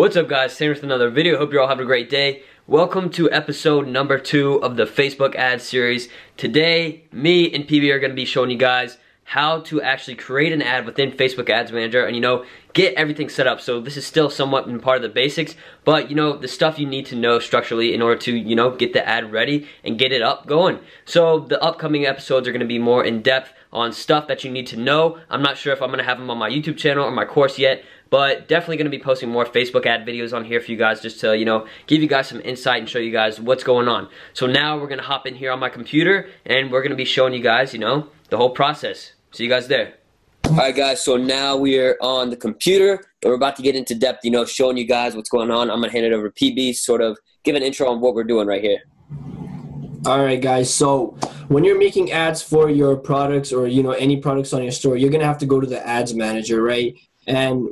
What's up guys, Sam with another video. Hope you're all having a great day. Welcome to episode number 2 of the Facebook ad series. Today, me and PB are going to be showing you guys how to actually create an ad within Facebook Ads Manager and get everything set up. So this is still somewhat in part of the basics, but the stuff you need to know structurally in order to get the ad ready and get it up going. So the upcoming episodes are going to be more in depth on stuff that you need to know. I'm not sure if I'm going to have them on my YouTube channel or my course yet, but definitely going to be posting more Facebook ad videos on here for you guys just to, give you guys some insight and show you guys what's going on. So now we're going to hop in here on my computer and we're going to be showing you guys, the whole process. See you guys there. Alright guys, so now we're on the computer and we're about to get into depth, showing you guys what's going on. I'm going to hand it over to PB, sort of give an intro on what we're doing right here. Alright guys, so when you're making ads for your products or any products on your store, you're going to have to go to the Ads Manager, right? And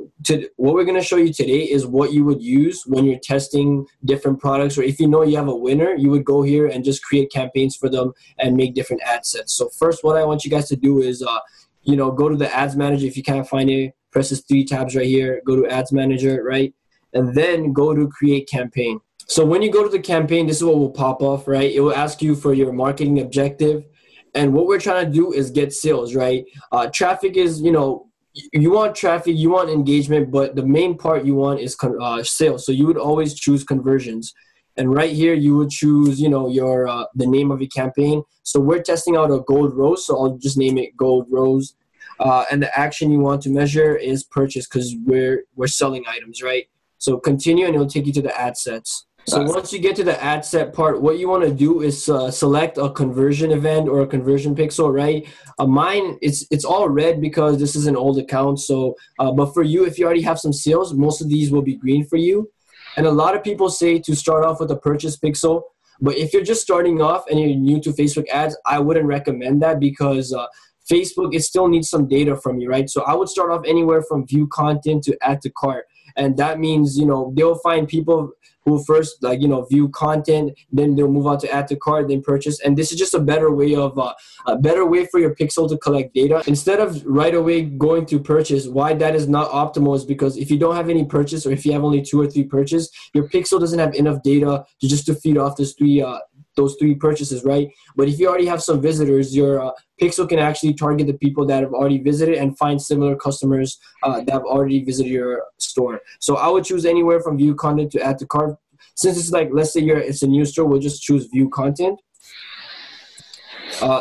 what we're going to show you today is what you would use when you're testing different products, or if you know you have a winner, you would go here and just create campaigns for them and make different ad sets. So first, what I want you guys to do is, go to the Ads Manager. If you can't find it, press this 3 tabs right here, go to Ads Manager, right? And then go to Create Campaign. So when you go to the campaign, this is what will pop off, right? It will ask you for your marketing objective. And what we're trying to do is get sales, right? Traffic is, you want traffic, you want engagement, but the main part you want is sales. So you would always choose conversions. And right here, you would choose, the name of your campaign. So we're testing out a gold rose, so I'll just name it Gold Rose. And the action you want to measure is purchase because we're selling items, right? So continue, and it'll take you to the ad sets. So once you get to the ad set part, what you want to do is select a conversion event or a conversion pixel, right? Mine, it's all red because this is an old account. So, but for you, if you already have some sales, most of these will be green for you. And a lot of people say to start off with a purchase pixel. But if you're just starting off and you're new to Facebook ads, I wouldn't recommend that because Facebook, it still needs some data from you, right? So I would start off anywhere from view content to add to cart. And that means, they'll find people who first, view content, then they'll move on to add to cart, then purchase. And this is just a better way for your pixel to collect data. Instead of right away going to purchase, why that is not optimal is because if you don't have any purchase, or if you have only 2 or 3 purchase, your pixel doesn't have enough data to feed off those 3 purchases, right? But if you already have some visitors, your pixel can actually target the people that have already visited and find similar customers that have already visited your store. So I would choose anywhere from view content to add to cart. Since it's let's say it's a new store, we'll just choose view content.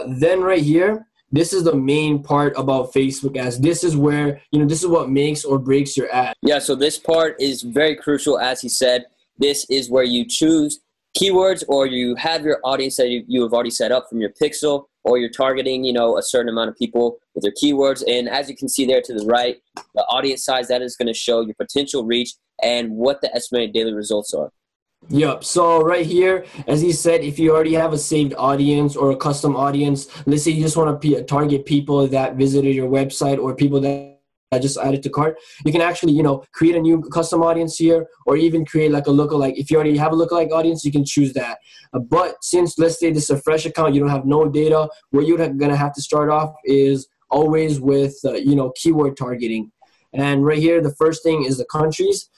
Then right here, this is the main part about Facebook ads. This is where, this is what makes or breaks your ad. Yeah, so this part is very crucial. As he said, this is where you choose keywords, or you have your audience that you have already set up from your pixel, or you're targeting, a certain amount of people with your keywords. And as you can see there to the right, the audience size, that is going to show your potential reach and what the estimated daily results are. Yep. So right here, as he said, if you already have a saved audience or a custom audience, let's say you just want to target people that visited your website or people that just added to cart, you can actually, create a new custom audience here, or even create like a lookalike. If you already have a lookalike audience, you can choose that. But since, let's say this is a fresh account, you don't have no data, what you're going to have to start off is always with, keyword targeting. And right here, the first thing is the countries.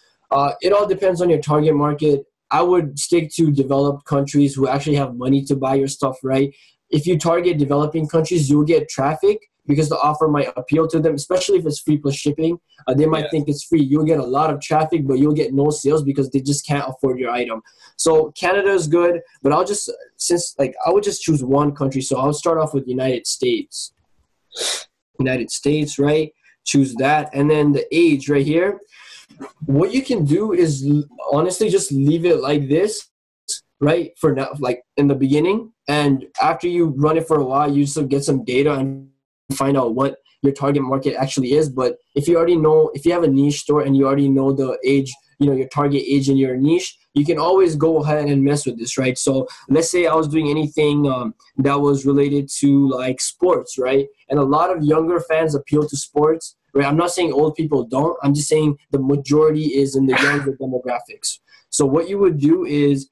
It all depends on your target market. I would stick to developed countries who actually have money to buy your stuff, right? If you target developing countries, you'll get traffic because the offer might appeal to them, especially if it's free plus shipping. They might think it's free. You'll get a lot of traffic, but you'll get no sales because they just can't afford your item. So Canada is good, but I would just choose one country. So I'll start off with United States. United States, right? Choose that. And then the age right here. What you can do is honestly just leave it like this, right? For now, like in the beginning. And after you run it for a while, you just get some data and find out what your target market actually is. But if you already know, if you have a niche store and you already know the age, your target age in your niche, you can always go ahead and mess with this, right? So let's say I was doing anything that was related to like sports, right? And a lot of younger fans appeal to sports, right? I'm not saying old people don't. I'm just saying the majority is in the younger demographics. So what you would do is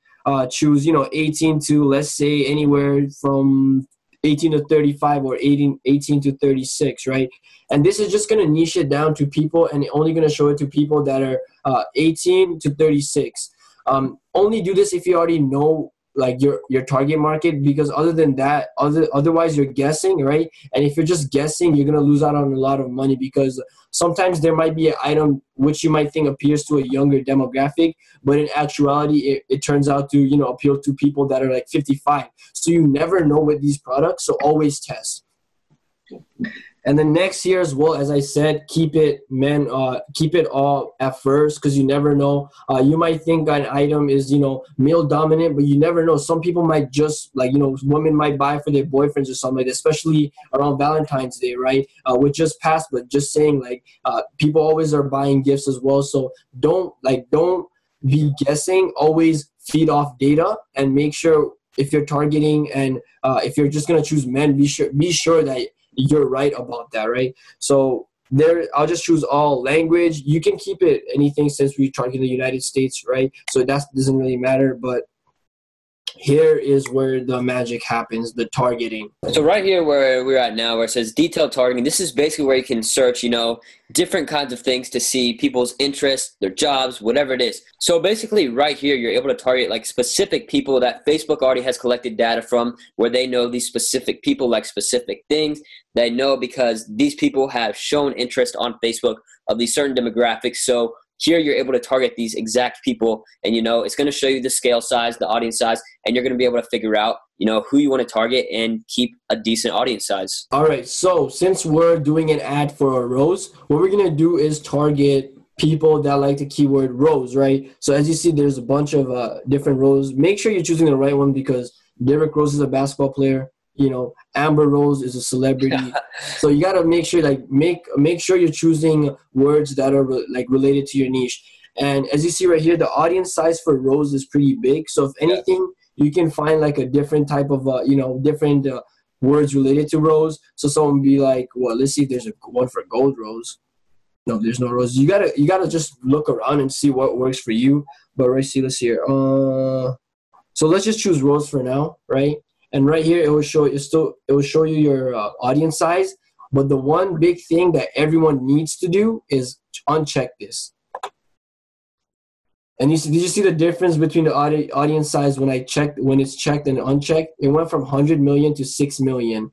choose, 18 to, let's say, anywhere from 18 to 35 or 18 to 36, right? And this is just going to niche it down to people and only going to show it to people that are 18 to 36. Only do this if you already know like your target market, because other than that, otherwise you're guessing, right? And if you're just guessing, you're gonna lose out on a lot of money, because sometimes there might be an item which you might think appears to a younger demographic, but in actuality it turns out to, you know, appeal to people that are like 55. So you never know with these products, so always test. And then next year as well, as I said, keep it all at first, because you never know. You might think an item is, you know, male dominant, but you never know. Some people might just, like, you know, women might buy for their boyfriends or something like that, especially around Valentine's Day, right? Which just passed, but just saying, like, people always are buying gifts as well. So don't be guessing. Always feed off data and make sure if you're targeting and if you're just gonna choose men, be sure that you're right about that, right? So there, I'll just choose all language. You can keep it anything since we target the United States, right? So that doesn't really matter, but here is where the magic happens, the targeting. So right here where we're at now, where it says detailed targeting, this is basically where you can search, you know, different kinds of things to see people's interests, their jobs, whatever it is. So basically right here, you're able to target like specific people that Facebook already has collected data from, where they know these specific people like specific things. They know because these people have shown interest on Facebook of these certain demographics. So here you're able to target these exact people, and, you know, it's going to show you the scale size, the audience size, and you're going to be able to figure out, you know, who you want to target and keep a decent audience size. All right, so since we're doing an ad for a rose, what we're going to do is target people that like the keyword rose, right? So as you see, there's a bunch of different rows. Make sure you're choosing the right one, because Derrick Rose is a basketball player. You know, Amber Rose is a celebrity. So you got to make sure, like, make sure you're choosing words that are related to your niche. And as you see right here, the audience size for Rose is pretty big. So if anything, you can find like a different type of, you know, different words related to Rose. So someone would be like, well, let's see if there's one for Gold Rose. No, there's no Rose. You gotta just look around and see what works for you. But let's see here. So let's just choose Rose for now, right? And right here, it will show you your audience size. But the one big thing that everyone needs to do is uncheck this. And did you see the difference between the audience size when it's checked and unchecked? It went from 100 million to 6 million.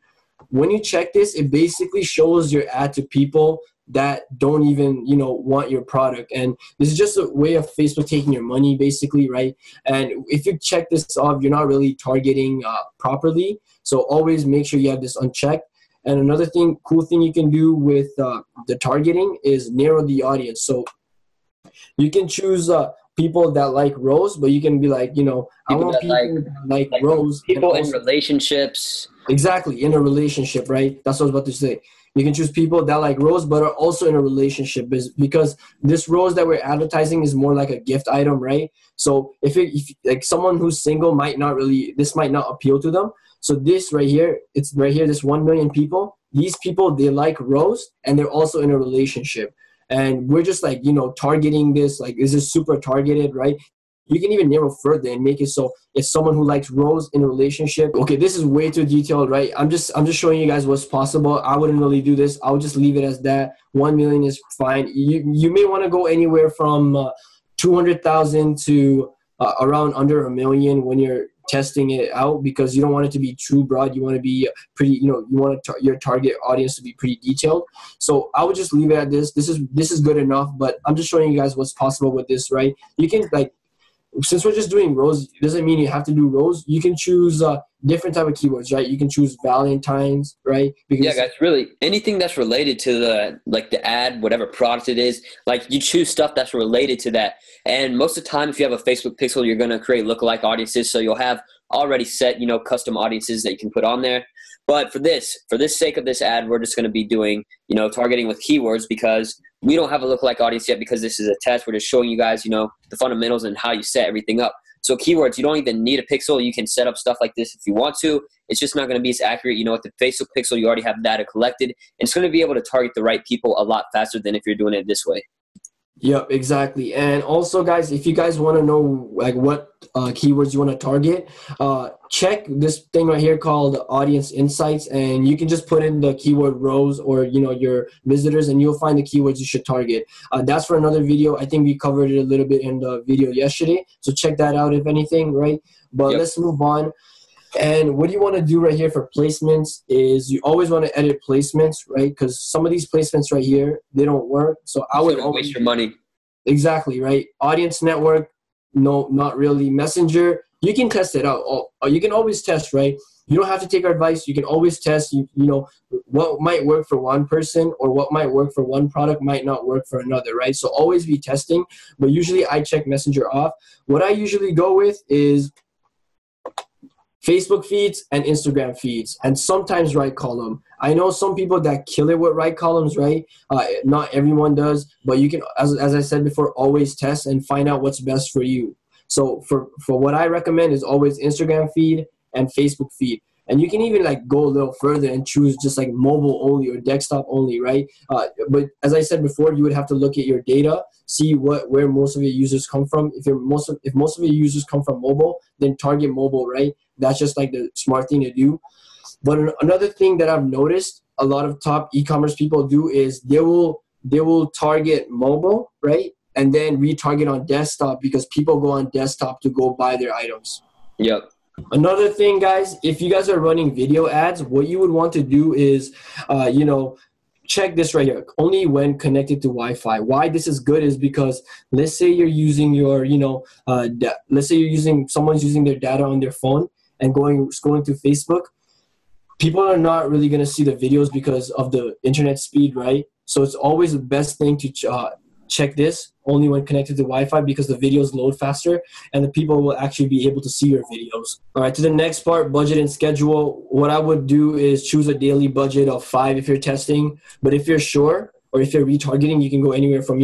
When you check this, it basically shows your ad to people that don't even, you know, want your product. And this is just a way of Facebook taking your money, basically, right? And if you check this off, you're not really targeting properly. So always make sure you have this unchecked. And another cool thing you can do with the targeting is narrow the audience. So you can choose people that like Rose, but you can be like, you know, I want people that like Rose. People in relationships. Exactly, in a relationship, right? That's what I was about to say. You can choose people that like Rose but are also in a relationship, because this Rose that we're advertising is more like a gift item, right? So if like someone who's single this might not appeal to them. So this right here, this 1 million people, these people, they like Rose and they're also in a relationship. And we're just like, you know, targeting this, like, this is super targeted, right? You can even narrow further and make it so it's someone who likes Rose in a relationship. Okay, this is way too detailed, right? I'm just showing you guys what's possible. I wouldn't really do this. I would just leave it as that. 1 million is fine. You may want to go anywhere from 200,000 to around under 1 million when you're testing it out, because you don't want it to be too broad. You want to be pretty, you know, you want your target audience to be pretty detailed. So I would just leave it at this. This is good enough, but I'm just showing you guys what's possible with this, right? You can, like, since we're just doing Rose, it doesn't mean you have to do Rose. You can choose different type of keywords, right? You can choose Valentine's, right? Because yeah, guys, really anything that's related to the ad, whatever product it is, like, you choose stuff that's related to that. And most of the time, if you have a Facebook pixel, you're going to create lookalike audiences. So you'll have already set, you know, custom audiences that you can put on there. But for this sake of this ad, we're just going to be doing, you know, targeting with keywords, because we don't have a lookalike audience yet, because this is a test. We're just showing you guys, you know, the fundamentals and how you set everything up. So keywords, you don't even need a pixel. You can set up stuff like this if you want to. It's just not going to be as accurate. You know, with the Facebook pixel, you already have data collected, and it's going to be able to target the right people a lot faster than if you're doing it this way. Yep, exactly. And also, guys, if you guys want to know like what keywords you want to target, check this thing right here called Audience Insights, and you can just put in the keyword rows or your visitors, and you'll find the keywords you should target. That's for another video. I think we covered it a little bit in the video yesterday, so check that out if anything, right? But Yep. let's move on. And what you want to do right here for placements is you always want to edit placements, right? Because some of these placements right here, they don't work. So I would always waste your money. Exactly, right? Audience network, no, not really. Messenger, you can test it out. You can always test, right? You don't have to take our advice. You can always test. You know what might work for one person or what might work for one product might not work for another, right? So always be testing. But usually I check Messenger off. What I usually go with is Facebook feeds and Instagram feeds, and sometimes right column. I know some people that kill it with right columns, right? Not everyone does, but you can, as I said before, always test and find out what's best for you. So for what I recommend is always Instagram feed and Facebook feed. And you can even like go a little further and choose just like mobile only or desktop only, right? But as I said before, you would have to look at your data, see where most of your users come from. If most of your users come from mobile, then target mobile, right? That's just like the smart thing to do. But another thing that I've noticed a lot of top e-commerce people do is they will target mobile, right? And then retarget on desktop because people go on desktop to go buy their items. Yep. Another thing, guys, if you guys are running video ads, what you would want to do is, check this right here. Only when connected to Wi-Fi. Why this is good is because let's say you're using your, let's say someone's using their data on their phone and scrolling through Facebook. People are not really going to see the videos because of the internet speed, right? So it's always the best thing to check this only when connected to Wi-Fi because the videos load faster and the people will actually be able to see your videos. All right, to the next part, budget and schedule. What I would do is choose a daily budget of 5 if you're testing, but if you're sure or if you're retargeting, you can go anywhere from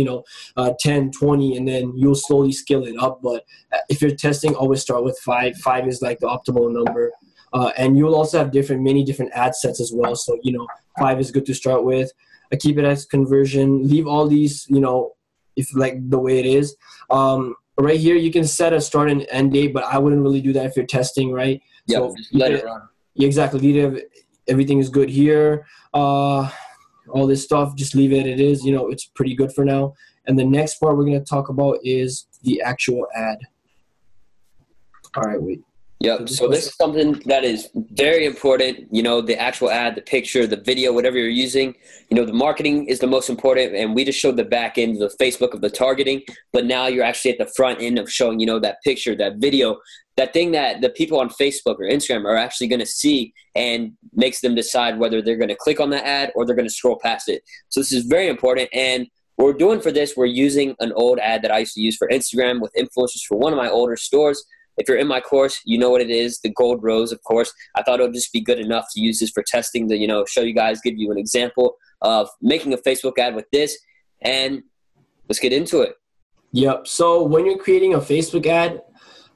10, 20, and then you'll slowly scale it up. But if you're testing, always start with 5. 5 is like the optimal number. And you'll also have many different ad sets as well. So 5 is good to start with. I keep it as conversion. Leave all these, if like the way it is. Right here, you can set a start and end date, but I wouldn't really do that if you're testing, right? Yeah, so just let it run. Yeah, exactly. Everything is good here. All this stuff, just leave it. It is, it's pretty good for now. And the next part we're going to talk about is the actual ad. All right, wait. Yep. So this is something that is very important. The actual ad, the picture, the video, whatever you're using. The marketing is the most important, and we just showed the back end of the Facebook of the targeting. But now you're actually at the front end of showing, that picture, that video, that thing that the people on Facebook or Instagram are actually going to see and makes them decide whether they're going to click on that ad or they're going to scroll past it. So this is very important. And what we're doing for this, we're using an old ad that I used to use for Instagram with influencers for one of my older stores. If you're in my course, you know what it is, the gold rose, of course. I thought it would just be good enough to use this for testing to, show you guys, give you an example of making a Facebook ad with this. And let's get into it. Yep. So when you're creating a Facebook ad,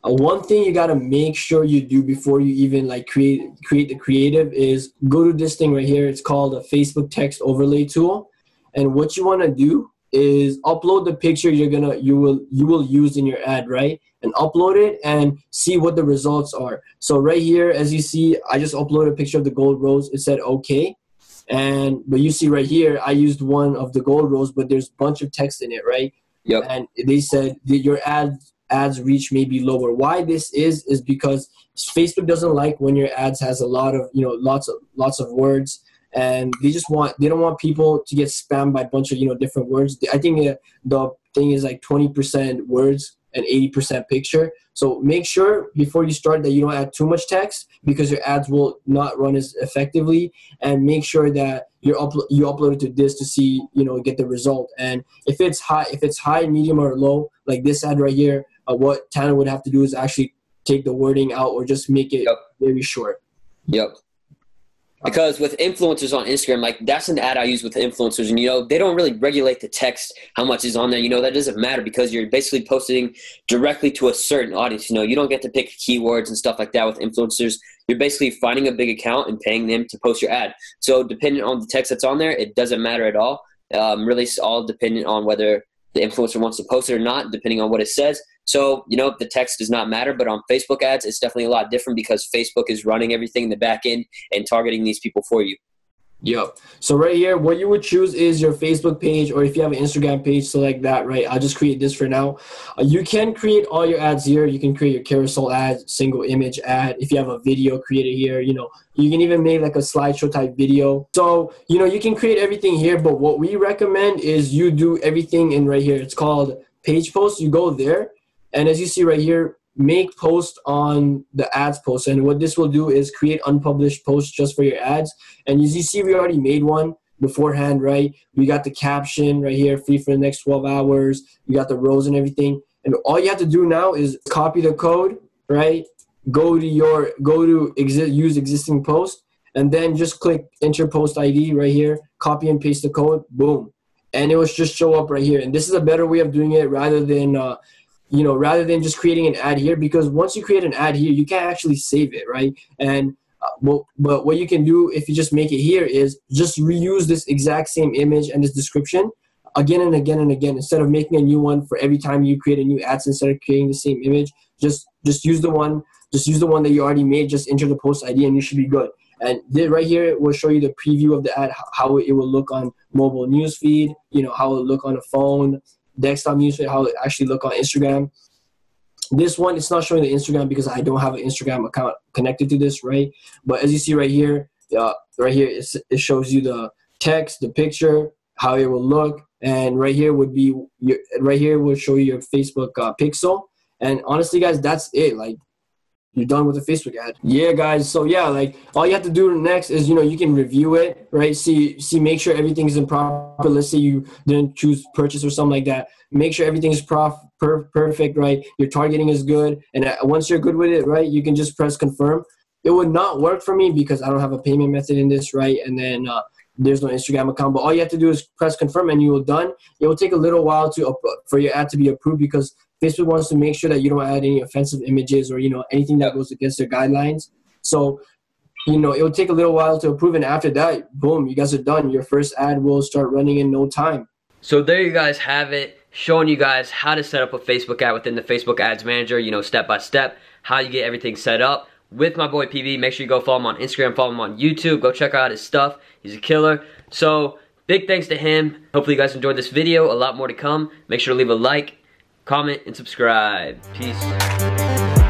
one thing you got to make sure you do before you even create the creative is go to this thing right here. It's called a Facebook text overlay tool. And what you want to do is upload the picture you will use in your ad, right? And upload it and see what the results are. So right here, as you see, I just uploaded a picture of the gold rose. It said okay. But you see right here, I used one of the gold rose, but there's a bunch of text in it, right? Yep. And they said that your ads reach may be lower. Why this is because Facebook doesn't like when your ads has a lot of, lots of words. And they don't want people to get spammed by a bunch of, different words. I think the thing is like 20% words and 80% picture. So make sure before you start that you don't add too much text because your ads will not run as effectively. And make sure that you upload it to this to see, get the result. And if it's high, medium, or low, like this ad right here, what Tanner would have to do is actually take the wording out or just make it very short. Yep. Because with influencers on Instagram, that's an ad I use with influencers, and they don't really regulate the text, how much is on there. That doesn't matter because you're basically posting directly to a certain audience. You don't get to pick keywords and stuff like that with influencers. You're basically finding a big account and paying them to post your ad. So depending on the text that's on there, it doesn't matter at all. Really, it's all dependent on whether the influencer wants to post it or not, depending on what it says. So, you know, the text does not matter, but on Facebook ads, it's definitely a lot different because Facebook is running everything in the back end and targeting these people for you. Yep. So right here, what you would choose is your Facebook page, or if you have an Instagram page, select that, right? I'll just create this for now. You can create all your ads here. You can create your carousel ad, single image ad. If you have a video, create it here. You know, you can even make like a slideshow type video. So, you know, you can create everything here, but what we recommend is you do everything in right here. It's called page post. You go there, and as you see right here, make post on the ads post. And what this will do is create unpublished posts just for your ads. And as you see, we already made one beforehand, right? We got the caption right here, free for the next 12 hours. We got the rows and everything. And all you have to do now is copy the code, right? Use existing post, and then just click enter post ID right here, copy and paste the code, boom. And it will just show up right here. And this is a better way of doing it rather than, rather than just creating an ad here, because once you create an ad here, you can't actually save it, right? And but what you can do if you just make it here is just reuse this exact same image and this description again and again and again, instead of making a new one for every time you create a new ad. Instead of creating the same image, just use the one that you already made. Just enter the post ID and you should be good. And right here will show you the preview of the ad, how it will look on mobile newsfeed, you know, how it will look on a phone, desktop newsfeed, how it actually look on Instagram. This one, it's not showing the Instagram because I don't have an Instagram account connected to this, right? But as you see right here, it shows you the text, the picture, how it will look, and right here will show you your Facebook pixel. And honestly, guys, that's it. Like, you're done with the Facebook ad. Yeah, guys. So yeah, like all you have to do next is, you can review it, right? See, make sure everything's in proper. Let's say you didn't choose purchase or something like that. Make sure everything is perfect, right? Your targeting is good. And once you're good with it, right, you can just press confirm. It would not work for me because I don't have a payment method in this, right? And then there's no Instagram account. But all you have to do is press confirm and you will done. It will take a little while for your ad to be approved because Facebook wants to make sure that you don't add any offensive images or, anything that goes against their guidelines. So, it will take a little while to approve. And after that, boom, you guys are done. Your first ad will start running in no time. So there you guys have it, showing you guys how to set up a Facebook ad within the Facebook Ads Manager, step by step, how you get everything set up with my boy PB. Make sure you go follow him on Instagram, follow him on YouTube. Go check out his stuff. He's a killer. So big thanks to him. Hopefully you guys enjoyed this video. A lot more to come. Make sure to leave a like, comment, and subscribe. Peace.